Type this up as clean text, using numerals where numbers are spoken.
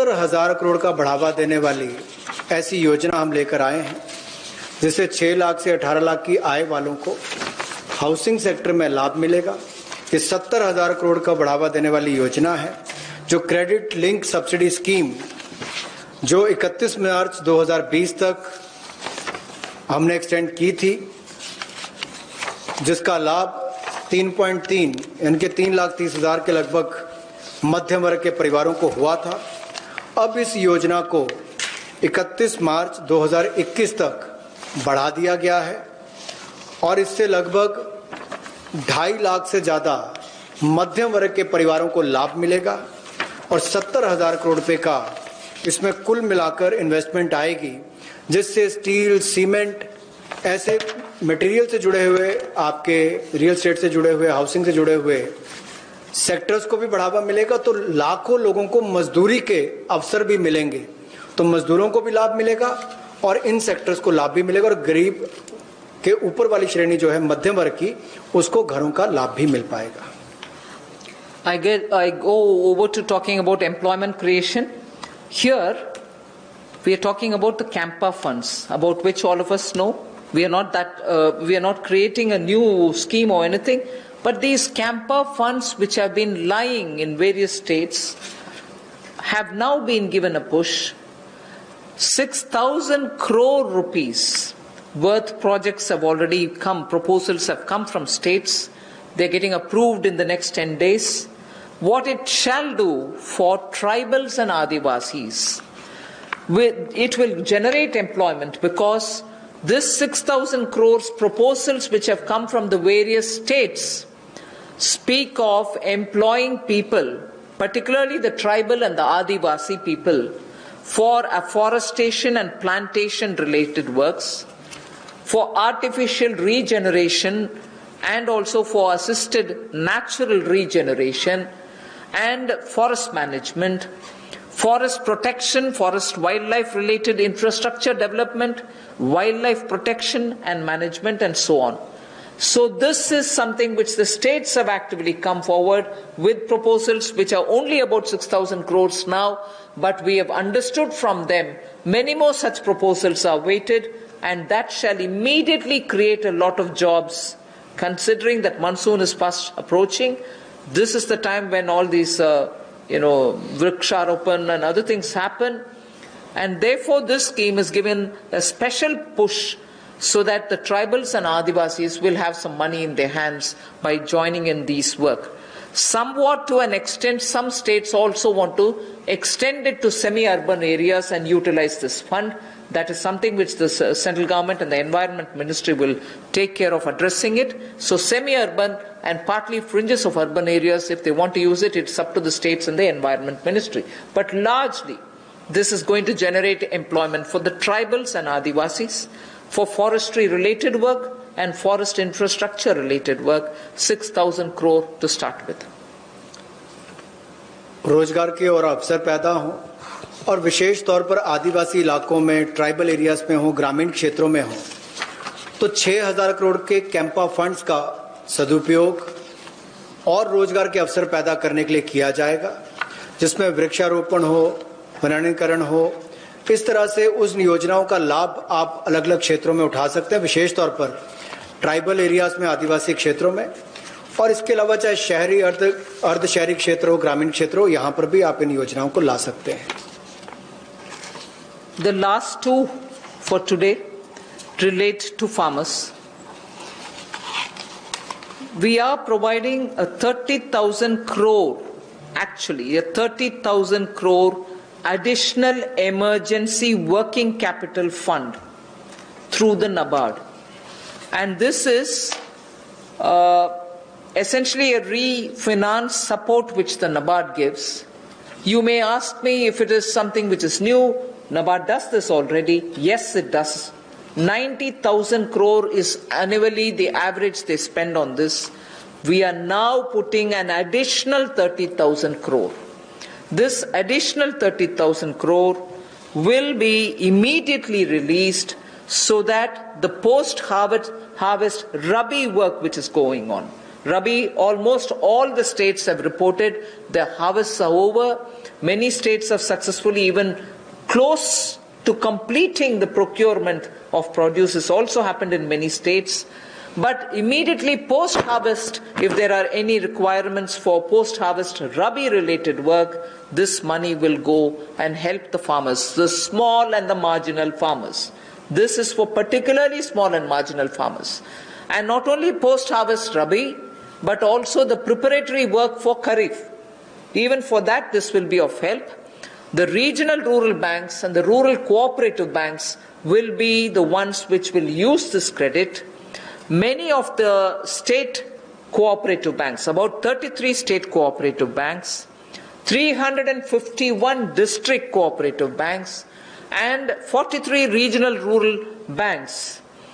70,000 करोड़ का बढ़ावा देने वाली ऐसी योजना हम लेकर आए हैं, जिससे 6 लाख से 18 लाख की आय वालों को हाउसिंग सेक्टर में लाभ मिलेगा। ये 70,000 करोड़ का बढ़ावा देने वाली योजना है, जो क्रेडिट लिंक सब्सिडी स्कीम जो 31 मार्च 2020 तक हमने एक्सटेंड की थी, जिसका लाभ 3.3 यानी कि 3,30,000 के लगभग मध्यम वर्ग के परिवारों को हुआ था। अब इस योजना को 31 मार्च 2021 तक बढ़ा दिया गया है और इससे लगभग 2.5 लाख से ज़्यादा मध्यम वर्ग के परिवारों को लाभ मिलेगा और 70,000 करोड़ रुपए का इसमें कुल मिलाकर इन्वेस्टमेंट आएगी, जिससे स्टील, सीमेंट, ऐसे मटेरियल से जुड़े हुए, आपके रियल एस्टेट से जुड़े हुए, हाउसिंग से जुड़े हुए सेक्टर्स को भी बढ़ावा मिलेगा। तो लाखों लोगों को मजदूरी के अवसर भी मिलेंगे, तो मजदूरों को भी लाभ मिलेगा और इन सेक्टर्स को लाभ भी मिलेगा और गरीब के ऊपर वाली श्रेणी जो है मध्यम वर्ग की, उसको घरों का लाभ भी मिल पाएगा। I go over to talking about employment creation. Here we are talking about the Campa funds, about which all of us know. We are not creating a new scheme or anything, but these Campa funds, which have been lying in various states, have now been given a push. 6,000 crore rupees worth projects have already come, proposals have come from states. They're getting approved in the next 10 days. What it shall do for tribals and Adivasis, it will generate employment, because this 6,000 crores proposals which have come from the various states speak of employing people, particularly the tribal and the Adivasi people, for afforestation and plantation related works, for artificial regeneration and also for assisted natural regeneration, and forest management, forest protection, forest wildlife related infrastructure development, wildlife protection and management, and so on. So this is something which the states have actively come forward with proposals which are only about 6,000 crores now, but we have understood from them many more such proposals are waited, and that shall immediately create a lot of jobs. Considering that monsoon is fast approaching, this is the time when all these Vriksharopan and other things happen, and therefore this scheme is given a special push so that the tribals and Adivasis will have some money in their hands by joining in these work. Somewhat to an extent, some states also want to extend it to semi-urban areas and utilize this fund. That is something which the central government and the Environment Ministry will take care of addressing it. So semi-urban and partly fringes of urban areas, if they want to use it, it's up to the states and the Environment Ministry. But largely, this is going to generate employment for the tribals and Adivasis, for forestry related work and forest infrastructure related work, 6,000 crore to start with. रोजगार के और अवसर पैदा हों और विशेष तौर पर आदिवासी इलाकों में, ट्राइबल एरियाज में हो, ग्रामीण क्षेत्रों में हो, तो 6,000 करोड़ के कैंपा फंड्स का सदुपयोग और रोजगार के अवसर पैदा करने के लिए किया जाएगा, जिसमें वृक्षारोपण हो, वनीकरण हो। इस तरह से उस योजनाओं का लाभ आप अलग अलग क्षेत्रों में उठा सकते हैं, विशेष तौर पर ट्राइबल एरियाज में, आदिवासी क्षेत्रों में, और इसके अलावा चाहे शहरी, अर्ध शहरी क्षेत्र हो, ग्रामीण क्षेत्र हो, यहाँ पर भी आप इन योजनाओं को ला सकते हैं। The last two for today relate to farmers. We are providing a 30,000 crore, actually a 30,000 crore additional emergency working capital fund through the NABARD. And this is essentially a refinance support which the NABARD gives. You may ask me if it is something which is new. NABARD does this already. Yes, it does. 90,000 crore is annually the average they spend on this. We are now putting an additional 30,000 crore. This additional 30,000 crore will be immediately released so that the post-harvest Rabi work which is going on. Rabi, almost all the states have reported their harvests are over. Many states have successfully even close to completing the procurement of produce. This also happened in many states. But immediately post-harvest, if there are any requirements for post-harvest Rabi-related work, this money will go and help the farmers, the small and the marginal farmers. This is for particularly small and marginal farmers. And not only post-harvest Rabi, but also the preparatory work for Kharif. Even for that, this will be of help. The regional rural banks and the rural cooperative banks will be the ones which will use this credit. Many of the state cooperative banks, about 33 state cooperative banks, 351 district cooperative banks, and 43 regional rural banks